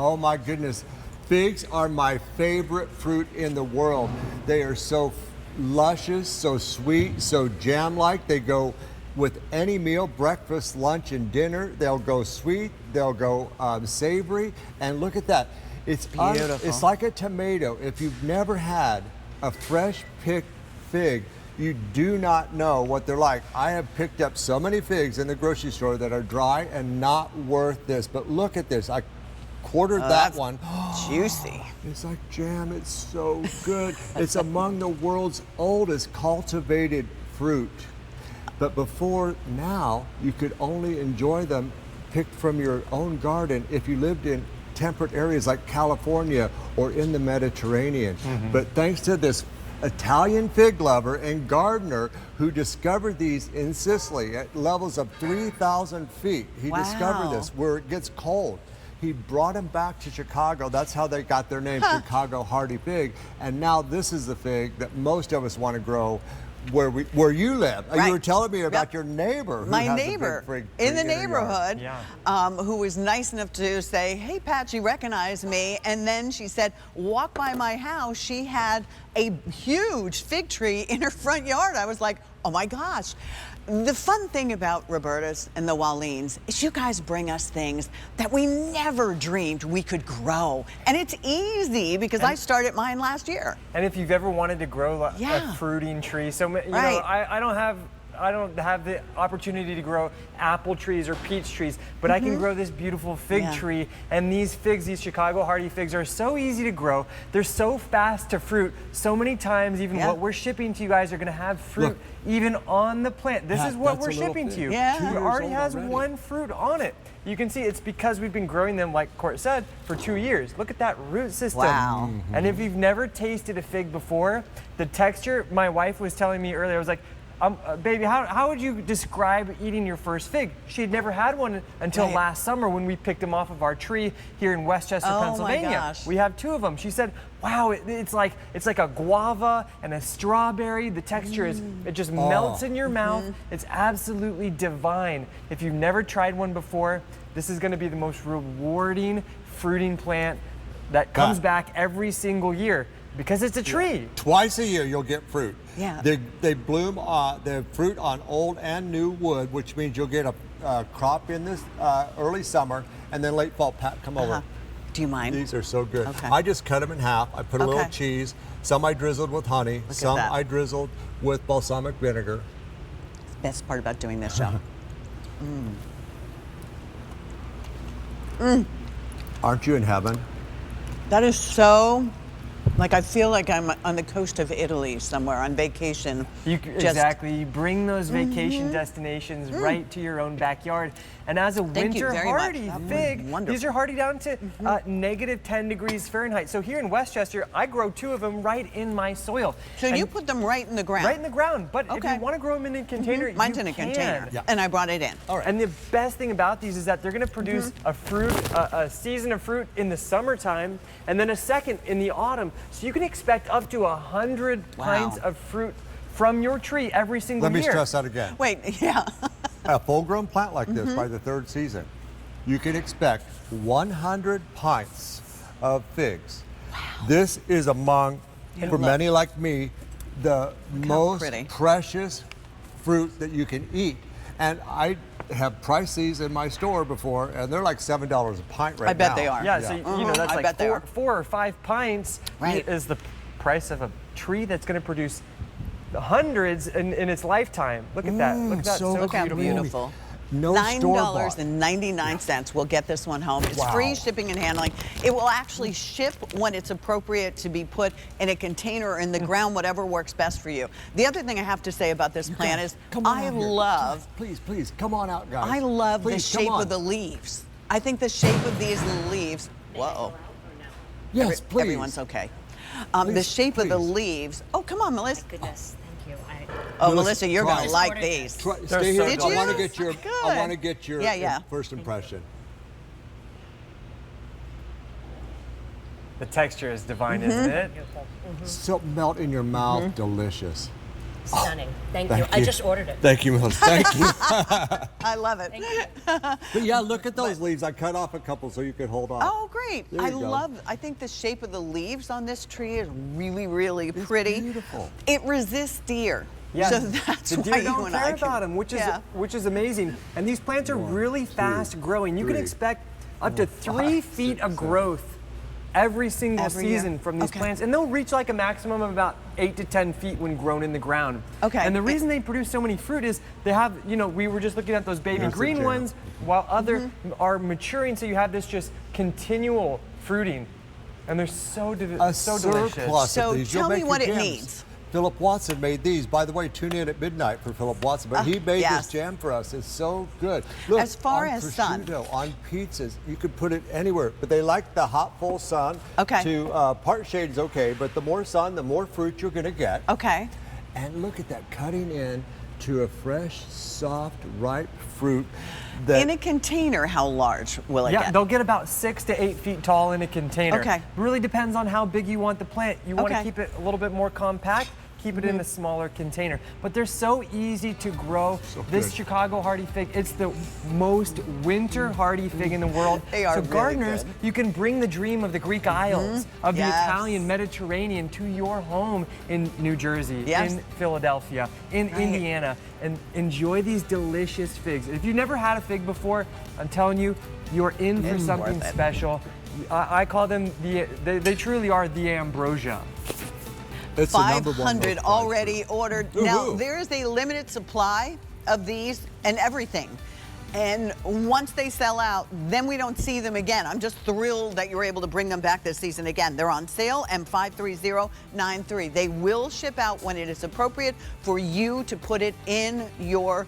Oh my goodness. Figs are my favorite fruit in the world. They are so luscious, so sweet, so jam-like. They go with any meal, breakfast, lunch, and dinner. They'll go sweet, they'll go savory, and look at that. It's beautiful. It's like a tomato. If you've never had a fresh picked fig, you do not know what they're like. I have picked up so many figs in the grocery store that are dry and not worth this, but look at this. I quartered that one. Juicy. It's like jam, it's so good. It's among the world's oldest cultivated fruit. But before now, you could only enjoy them picked from your own garden if you lived in temperate areas like California or in the Mediterranean. But thanks to this Italian fig lover and gardener who discovered these in Sicily at levels of 3,000 feet. He discovered this where it gets cold. He brought them back to Chicago. That's how they got their name, Chicago Hardy Fig. And now this is the fig that most of us want to grow where you live. Right. You were telling me about your neighbor. Who My has neighbor a big fig in the tree her yard. neighborhood who was nice enough to say, hey, Pat, she recognized me. And then she said, walk by my house. She had a huge fig tree in her front yard. I was like, oh my gosh. The fun thing about Roberta's and the Wallines is you guys bring us things that we never dreamed we could grow. And it's easy because I started mine last year. And if you've ever wanted to grow a fruiting tree, so you know, I don't have the opportunity to grow apple trees or peach trees, but I can grow this beautiful fig tree. And these figs, these Chicago Hardy figs, are so easy to grow. They're so fast to fruit. So many times, even what we're shipping to you guys are going to have fruit even on the plant. This is what we're shipping to you. Yeah. It already has one fruit on it. You can see it's because we've been growing them, like Court said, for 2 years. Look at that root system. Wow. And if you've never tasted a fig before, the texture, my wife was telling me earlier, I was like, baby, how would you describe eating your first fig? She had never had one until last summer when we picked them off of our tree here in Westchester, Pennsylvania. My gosh. We have 2 of them. She said, wow, it's like a guava and a strawberry. The texture it just melts in your mouth. It's absolutely divine. If you've never tried one before, this is going to be the most rewarding fruiting plant that comes back every single year. Because it's a tree. Twice a year you'll get fruit. Yeah. They bloom the fruit on old and new wood, which means you'll get a crop in this early summer and then late fall. Pat, come over. Do you mind? These are so good. Okay. I just cut them in half. I put a little cheese. Some I drizzled with honey. Some I drizzled with balsamic vinegar. Best part about doing this show. Aren't you in heaven? That is so, like I feel like I'm on the coast of Italy somewhere on vacation. Exactly, you bring those vacation destinations right to your own backyard. And as a winter hardy fig, these are hardy down to -10 degrees Fahrenheit. So here in Westchester, I grow 2 of them right in my soil. So you put them right in the ground? Right in the ground, but if you want to grow them in a container, Mine's you in a can. container, and I brought it in. All right. And the best thing about these is that they're going to produce a season of fruit in the summertime, and then a second in the autumn. So you can expect up to 100 pints of fruit from your tree every single year. Let me stress that again. Wait, yeah. A full-grown plant like this by the 3rd season, you can expect 100 pints of figs. Wow. This is among, for many like me, the most precious fruit that you can eat. And I have priced these in my store before, and they're like $7 a pint right now. I bet they are. Yeah, so you know that's like 4 or 5 pints Right. is the price of a tree that's going to produce hundreds in its lifetime. Look at that. Look at that. So Look how beautiful. No $9.99 will get this one home. It's free shipping and handling. It will actually ship when it's appropriate to be put in a container or in the ground, whatever works best for you. The other thing I have to say about this plant is I love... Please, come on out, guys. I love the shape of the leaves. I think the shape of these leaves... Whoa. Yes, please. Everyone's okay. The shape of the leaves... Oh, come on, Melissa. My goodness. Oh, Melissa, you're going to like these. Stay here. Did I you? want to get your. I want to get your first impression. The texture is divine, isn't it? So melt in your mouth, delicious. Stunning. Thank thank you. I you. just ordered it. Thank you, Melissa. Thank you. I love it. But yeah, look at those leaves. I cut off a couple so you could hold on. Oh, great. There you go. I think the shape of the leaves on this tree is really, really pretty. Beautiful. It resists deer. Yeah, So that's the why deer you don't and care I can, about them, which is amazing. And these plants are really fast growing. You can three, expect up to 3 feet of growth every single Every year. season from these Okay. plants, and they'll reach like a maximum of about 8 to 10 feet when grown in the ground. Okay. And the reason they produce so many fruit is they have, we were just looking at those baby That's the green jam. ones, while other are maturing. So you have this just continual fruiting, and they're so A so surplus delicious. of So these. You'll tell me make your what it jams. needs. Philip Watson made these. By the way, tune in at midnight for Philip Watson. But he made yes. this jam for us. It's so good. Look, As far on as sun. prosciutto, on pizzas, you could put it anywhere. But they like the hot, full sun. Okay. To part shade is okay, but the more sun, the more fruit you're going to get. Okay. And look at that, cutting in to a fresh, soft, ripe fruit. That In a container, how large will it Yeah, get? they'll get about 6 to 8 feet tall in a container. Okay. Really depends on how big you want the plant. You want to Okay. keep it a little bit more compact, keep it in a smaller container. But they're so easy to grow. This good. Chicago hardy fig, it's the most winter hardy fig in the world. They are so really gardeners, good. you can bring the dream of the Greek Isles, of the Yes. Italian Mediterranean to your home in New Jersey, Yes. in Philadelphia, in Indiana, and enjoy these delicious figs. If you've never had a fig before, I'm telling you, you're in for something worth it. special. I call them they truly are the ambrosia. it's the number one 500 most already prized ordered. Woohoo. Now, there is a limited supply of these and everything. And once they sell out, then we don't see them again. I'm just thrilled that you're able to bring them back this season again. They're on sale, M53093. They will ship out when it is appropriate for you to put it in your